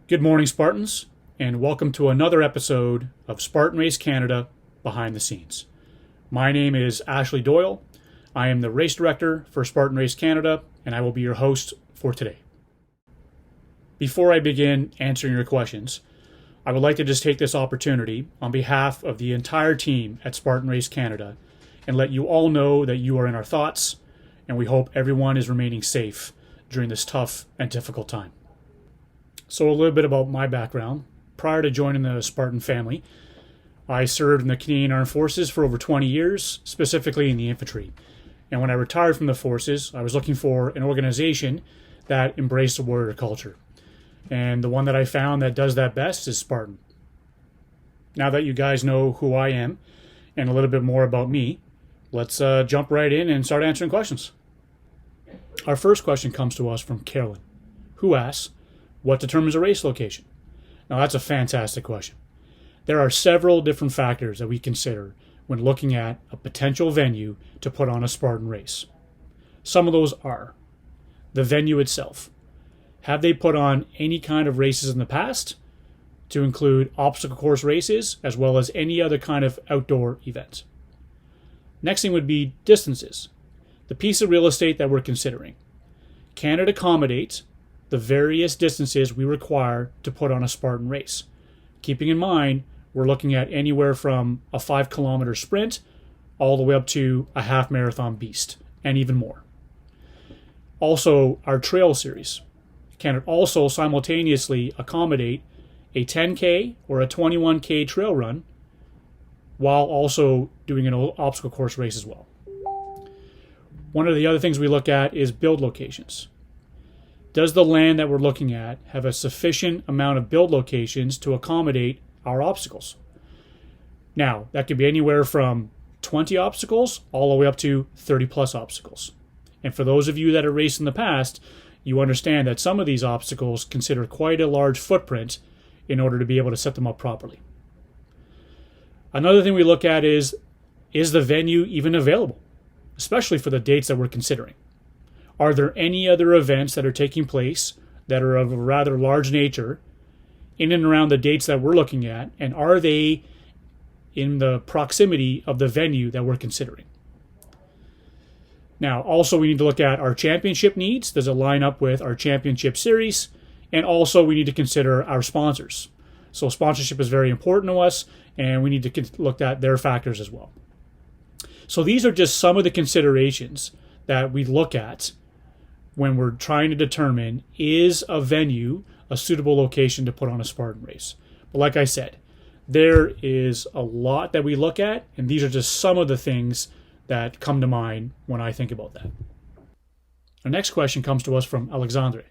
Good morning, Spartans, and welcome to another episode of Spartan Race Canada Behind the Scenes. My name is Ashley Doyle. I am the race director for Spartan Race Canada, and I will be your host for today. Before I begin answering your questions, I would like to just take this opportunity on behalf of the entire team at Spartan Race Canada and let you all know that you are in our thoughts, and we hope everyone is remaining safe during this tough and difficult time. So a little bit about my background. Prior to joining the Spartan family, I served in the Canadian Armed Forces for over 20 years, specifically in the infantry. And when I retired from the forces, I was looking for an organization that embraced the warrior culture. And the one that I found that does that best is Spartan. Now that you guys know who I am and a little bit more about me, let's jump right in and start answering questions. Our first question comes to us from Carolyn, who asks, what determines a race location? Now that's a fantastic question. There are several different factors that we consider when looking at a potential venue to put on a Spartan race. Some of those are the venue itself. Have they put on any kind of races in the past, to include obstacle course races as well as any other kind of outdoor event? Next thing would be distances. The piece of real estate that we're considering. Can it accommodate the various distances we require to put on a Spartan race? Keeping in mind, we're looking at anywhere from a 5-kilometer sprint all the way up to a half marathon beast and even more. Also, our trail series. Can it also simultaneously accommodate a 10K or a 21K trail run while also doing an obstacle course race as well? One of the other things we look at is build locations. Does the land that we're looking at have a sufficient amount of build locations to accommodate our obstacles? Now, that could be anywhere from 20 obstacles all the way up to 30 plus obstacles. And for those of you that have raced in the past, you understand that some of these obstacles consider quite a large footprint in order to be able to set them up properly. Another thing we look at is the venue even available, especially for the dates that we're considering? Are there any other events that are taking place that are of a rather large nature in and around the dates that we're looking at, and are they in the proximity of the venue that we're considering? Now, also we need to look at our championship needs. Does it line up with our championship series? And also we need to consider our sponsors. So sponsorship is very important to us, and we need to look at their factors as well. So these are just some of the considerations that we look at when we're trying to determine, is a venue a suitable location to put on a Spartan race? But like I said, there is a lot that we look at, and these are just some of the things that come to mind when I think about that. Our next question comes to us from Alexandre,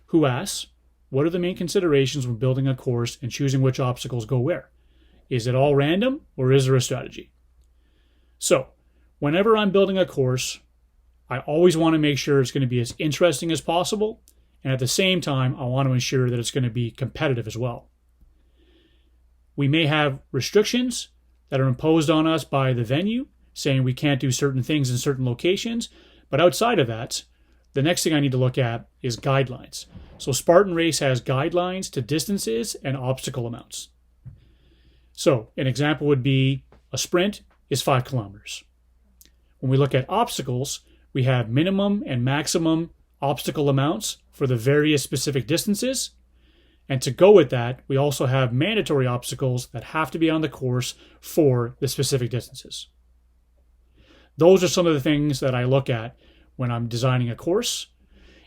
who asks, what are the main considerations when building a course and choosing which obstacles go where? Is it all random, or is there a strategy? So, whenever I'm building a course, I always want to make sure it's going to be as interesting as possible, and at the same time, I want to ensure that it's going to be competitive as well. We may have restrictions that are imposed on us by the venue, saying we can't do certain things in certain locations, but outside of that, the next thing I need to look at is guidelines. So Spartan Race has guidelines to distances and obstacle amounts. So an example would be a sprint is 5 kilometers. When we look at obstacles, we have minimum and maximum obstacle amounts for the various specific distances. And to go with that, we also have mandatory obstacles that have to be on the course for the specific distances. Those are some of the things that I look at when I'm designing a course.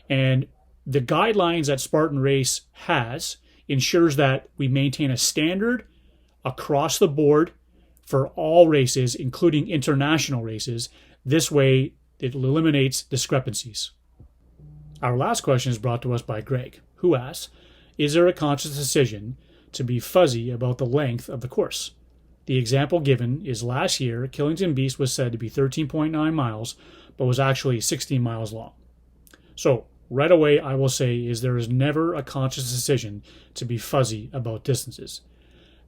And the guidelines that Spartan Race has ensures that we maintain a standard across the board for all races, including international races. This way, it eliminates discrepancies. Our last question is brought to us by Greg, who asks, is there a conscious decision to be fuzzy about the length of the course? The example given is last year, Killington Beast was said to be 13.9 miles, but was actually 16 miles long. So right away, I will say is there is never a conscious decision to be fuzzy about distances.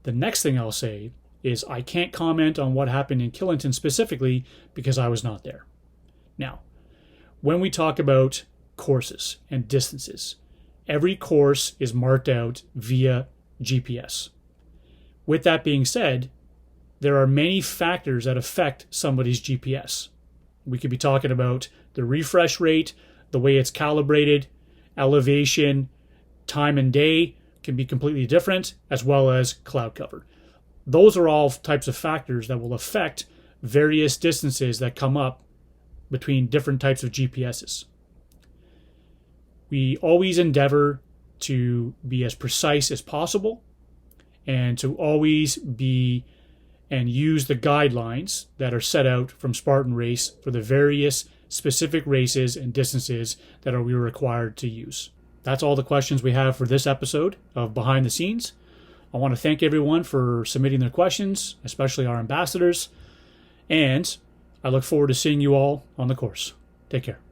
The next thing I'll say is I can't comment on what happened in Killington specifically because I was not there. Now, when we talk about courses and distances every course is marked out via GPS. With that being said, there are many factors that affect somebody's GPS. We could be talking about the refresh rate, the way it's calibrated, elevation, time and day can be completely different, as well as cloud cover. Those are all types of factors that will affect various distances that come up between different types of GPSs. We always endeavor to be as precise as possible and to always be and use the guidelines that are set out from Spartan Race for the various specific races and distances that we are required to use. That's all the questions we have for this episode of Behind the Scenes. I want to thank everyone for submitting their questions, especially our ambassadors, and I look forward to seeing you all on the course. Take care.